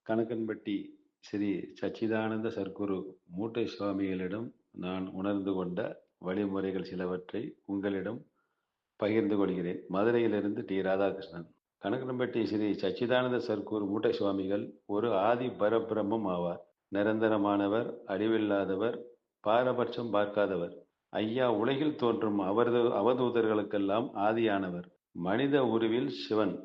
கணக்கன்பட்டி ஸ்ரீ சச்சிதானந்த சர்க்குரு மூட்டை சுவாமிகளிடம் நான் உணர்ந்து கொண்ட வழிமுறைகள் சிலவற்றை உங்களிடம் பகிர்ந்து கொள்கிறேன். மதுரையிலிருந்து டி. ராதாகிருஷ்ணன். கணக்கன்பட்டி ஸ்ரீ சச்சிதானந்த சர்க்குரு மூட்டை சுவாமிகள் ஒரு ஆதி பரபிரம்மம் ஆவார். நிரந்தரமானவர், அழிவில்லாதவர், பாரபட்சம் பார்க்காதவர். ஐயா உலகில் தோன்றும் அவதூதர்களுக்கெல்லாம் ஆதியானவர். மனித உருவில் சிவன்.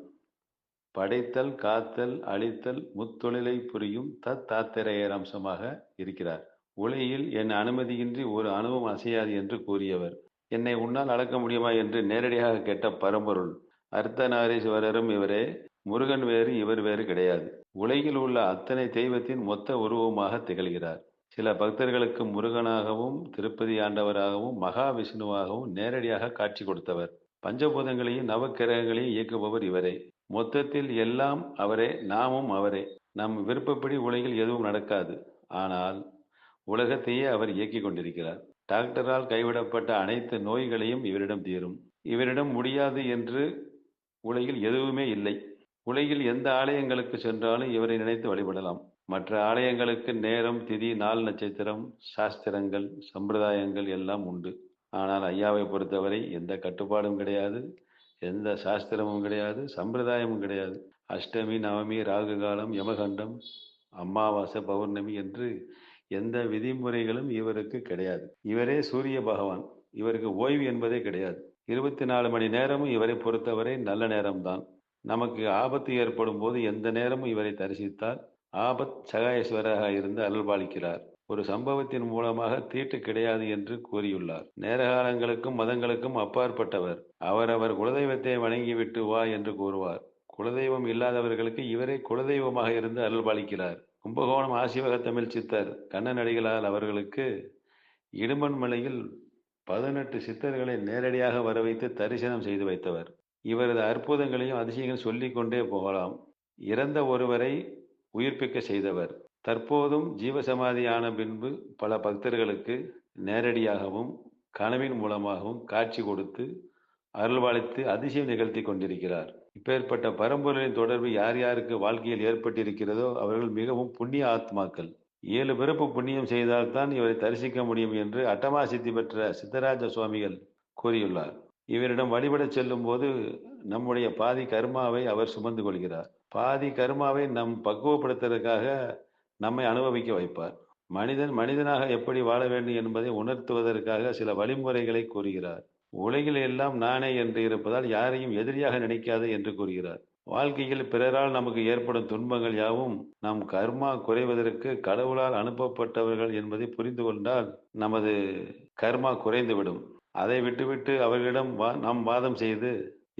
படைத்தல், காத்தல், அழித்தல் முத்தொழிலை புரியும் தத்தாத்திரேயர் அம்சமாக இருக்கிறார். உலகில் என் அனுமதியின்றி ஒரு அணுவும் அசையாது என்று கூறியவர். என்னை உன்னால் அளக்க முடியுமா என்று நேரடியாக கேட்ட பரம்பொருள். அர்த்தநாரீஸ்வரரும் இவரே. முருகன் வேறு, இவர் வேறு கிடையாது. உலகில் உள்ள அத்தனை தெய்வத்தின் மொத்த உருவமாக திகழ்கிறார். சில பக்தர்களுக்கு முருகனாகவும், திருப்பதி ஆண்டவராகவும், மகாவிஷ்ணுவாகவும் நேரடியாக காட்சி கொடுத்தவர். பஞ்சபூதங்களையும் நவக்கிரகங்களையும் இயக்குபவர் இவரே. மொத்தத்தில் எல்லாம் அவரே, நாமும் அவரே. நம் விருப்பப்படி உலகில் எதுவும் நடக்காது. ஆனால் உலகத்தையே அவர் இயக்கிக் கொண்டிருக்கிறார். டாக்டரால் கைவிடப்பட்ட அனைத்து நோய்களையும் இவரிடம் தீரும். இவரிடம் முடியாது என்று உலகில் எதுவுமே இல்லை. உலகில் எந்த ஆலயங்களுக்கு சென்றாலும் இவரை நினைத்து வழிபடலாம். மற்ற ஆலயங்களுக்கு நேரம், திதி, நாள், நட்சத்திரம், சாஸ்திரங்கள், சம்பிரதாயங்கள் எல்லாம் உண்டு. ஆனால் ஐயாவை பொறுத்தவரை எந்த கட்டுப்பாடும் கிடையாது, எந்த சாஸ்திரமும் கிடையாது, சம்பிரதாயமும் கிடையாது. அஷ்டமி, நவமி, ராகு காலம், யமகண்டம், அமாவாசை, பௌர்ணமி என்று எந்த விதிமுறைகளும் இவருக்கு கிடையாது. இவரே சூரிய பகவான். இவருக்கு ஓய்வு என்பதே கிடையாது. 24 மணி நேரமும் இவரை பொறுத்தவரை நல்ல நேரம்தான். நமக்கு ஆபத்து ஏற்படும் போது எந்த நேரமும் இவரை தரிசித்தால் ஆபத் சகாயேஸ்வராக இருந்து அருள்பாலிக்கிறார். ஒரு சம்பவத்தின் மூலமாக தீட்டு கிடையாது என்று கூறியுள்ளார். நேரகாலங்களுக்கும் மதங்களுக்கும் அப்பாற்பட்டவர். அவரவர் குலதெய்வத்தை வணங்கிவிட்டு வா என்று கூறுவார். குலதெய்வம் இல்லாதவர்களுக்கு இவரே குலதெய்வமாக இருந்து அருள்பாலிக்கிறார். கும்பகோணம் ஆசிவக தமிழ் சித்தர் கண்ணனடிகளால் அவர்களுக்கு இடுமன்மலையில் 18 சித்தர்களை நேரடியாக வரவைத்து தரிசனம் செய்து வைத்தவர். இவரது அற்புதங்களையும் அதிசயங்களையும் சொல்லிக் கொண்டே போகலாம். இறந்த ஒருவரை உயிர்ப்பிக்க செய்தவர். தற்போதும் ஜீவசமாதி ஆன பின்பு பல பக்தர்களுக்கு நேரடியாகவும் கனவின் மூலமாகவும் காட்சி கொடுத்து அருள்வாளித்து அதிசயம் நிகழ்த்தி கொண்டிருக்கிறார். இப்பேற்பட்ட பரம்பொருளின் தொடர்பு யார் யாருக்கு வாழ்க்கையில் ஏற்பட்டிருக்கிறதோ அவர்கள் மிகவும் புண்ணிய ஆத்மாக்கள். 7 பிறப்பு புண்ணியம் செய்தால்தான் இவரை தரிசிக்க முடியும் என்று அட்டமா சித்தி பெற்ற சித்தராஜ சுவாமிகள் கூறியுள்ளார். இவரிடம் வழிபடச் செல்லும் போது நம்முடைய பாதி கர்மாவை அவர் சுமந்து கொள்கிறார். பாதி கர்மாவை நம் பக்குவப்படுத்துவதற்காக நம்மை அனுபவிக்க வைப்பார். மனிதன் மனிதனாக எப்படி வாழ வேண்டும் என்பதை உணர்த்துவதற்காக சில வழிமுறைகளை கூறுகிறார். உலகில் எல்லாம் நானே என்று இருப்பதால் யாரையும் எதிரியாக நினைக்காது என்று கூறுகிறார். வாழ்க்கையில் பிறரால் நமக்கு ஏற்படும் துன்பங்கள் யாவும் நம் கர்மா குறைவதற்கு கடவுளால் அனுப்பப்பட்டவர்கள் என்பதை புரிந்து கொண்டால் நமது கர்மா குறைந்துவிடும். அதை விட்டுவிட்டு அவர்களிடம் நாம் வாதம் செய்து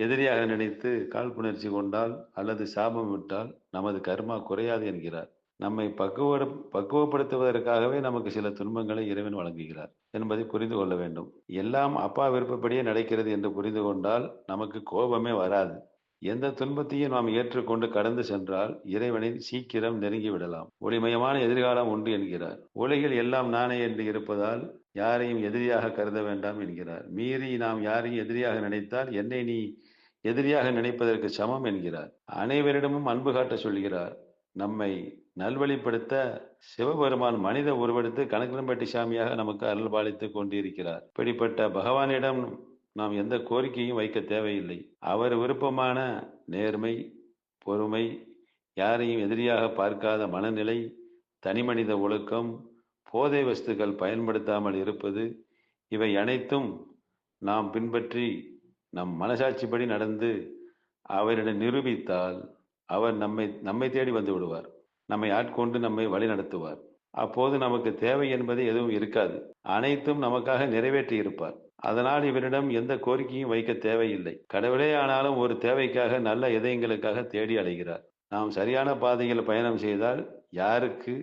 எதிரியாக நினைத்து காழ்ப்புணர்ச்சி கொண்டால் அல்லது சாபம் விட்டால் நமது கர்மா குறையாது என்கிறார். நம்மை பக்குவப்படுத்துவதற்காகவே நமக்கு சில துன்பங்களை இறைவன் வழங்குகிறார் என்பதை புரிந்து கொள்ள வேண்டும். எல்லாம் அப்பா விருப்பப்படியே நடக்கிறது என்று புரிந்து கொண்டால் நமக்கு கோபமே வராது. எந்த துன்பத்தையும் நாம் ஏற்றுக்கொண்டு கடந்து சென்றால் இறைவனை சீக்கிரம் நெருங்கி விடலாம். ஒளிமயமான எதிர்காலம் உண்டு என்கிறார். உலகில் எல்லாம் நானே என்று இருப்பதால் யாரையும் எதிரியாக கருத வேண்டாம் என்கிறார். மீறி நாம் யாரையும் எதிரியாக நினைத்தால் என்னை நீ எதிரியாக நினைப்பதற்கு சமம் என்கிறார். அனைவரிடமும் அன்பு காட்ட சொல்கிறார். நம்மை நல்வழிப்படுத்த சிவபெருமான் மனித உருவெடுத்து கணக்கன்பட்டி சாமியாக நமக்கு அருள் பாலித்துக் கொண்டிருக்கிறார். இப்படிப்பட்ட பகவானிடம் நாம் எந்த கோரிக்கையும் வைக்க தேவையில்லை. அவர் விருப்பமான நேர்மை, பொறுமை, யாரையும் எதிரியாக பார்க்காத மனநிலை, தனிமனித ஒழுக்கம், போதை வஸ்துக்கள் பயன்படுத்தாமல் இருப்பது, இவை அனைத்தும் நாம் பின்பற்றி நம் மனசாட்சிப்படி நடந்து அவரிடம் நிரூபித்தால் அவர் நம்மை தேடி வந்து விடுவார். நம்மை ஆட்கொண்டு நம்மை வழி நடத்துவார். அப்போது நமக்கு தேவை என்பது எதுவும் இருக்காது. அனைத்தும் நமக்காக நிறைவேற்றி இருப்பார். அதனால் இவரிடம் எந்த கோரிக்கையும் வைக்க தேவையில்லை. கடவுளே ஆனாலும் ஒரு தேவைக்காக நல்ல இதயங்களுக்காக தேடி அலைகிறார். நாம் சரியான பாதையில் பயணம் செய்தால் யாருக்கு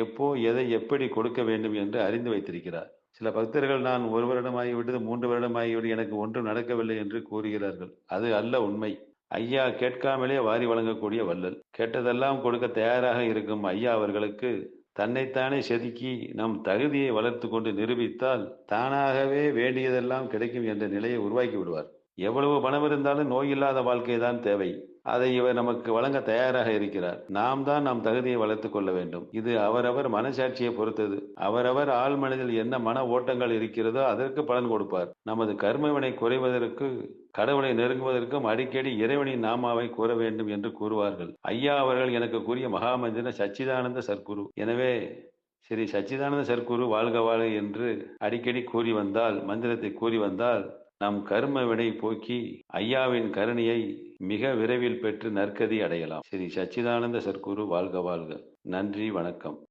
எப்போ எதை எப்படி கொடுக்க வேண்டும் என்று அறிந்து வைத்திருக்கிறார். சில பக்தர்கள் நான் 1 வருடம் ஆகிவிட்டது, 3 வருடம் ஆகிவிட்டு எனக்கு ஒன்றும் நடக்கவில்லை என்று கூறுகிறார்கள். அது அல்ல உண்மை. ஐயா கேட்காமலே வாரி வழங்கக்கூடிய வள்ளல். கேட்டதெல்லாம் கொடுக்க தயாராக இருக்கும் ஐயா அவர்களுக்கு தன்னைத்தானே செதுக்கி நம் தகுதியை வளர்த்து கொண்டு நிரூபித்தால் தானாகவே வேண்டியதெல்லாம் கிடைக்கும் என்ற நிலையை உருவாக்கி விடுவார். எவ்வளவு பணம் இருந்தாலும் நோய் இல்லாத வாழ்க்கை தான் தேவை. அதை இவர் நமக்கு வழங்க தயாராக இருக்கிறார். நாம் தான் நம் தகுதியை வளர்த்துக் கொள்ள வேண்டும். இது அவரவர் மனசாட்சியை பொறுத்தது. அவரவர் ஆழ் மனதில் என்ன மன ஓட்டங்கள் இருக்கிறதோ அதற்கு பலன் கொடுப்பார். நமது கர்மவினை குறைவதற்கு, கடவுளை நெருங்குவதற்கும் அடிக்கடி இறைவனின் நாமாவை கூற வேண்டும் என்று கூறுவார்கள். ஐயா அவர்கள் எனக்கு கூறிய மகாமந்திரம் சச்சிதானந்த சர்க்குரு. எனவே ஸ்ரீ சச்சிதானந்த சர்க்குரு வாழ்க வாழ்க என்று அடிக்கடி கூறி வந்தால், மந்திரத்தை கூறி வந்தால், நம் கர்ம வினை போக்கி ஐயாவின் கருணையை மிக விரைவில் பெற்று நற்கதி அடையலாம். ஸ்ரீ சச்சிதானந்த சர்க்குரு வாழ்க வாழ்க. நன்றி, வணக்கம்.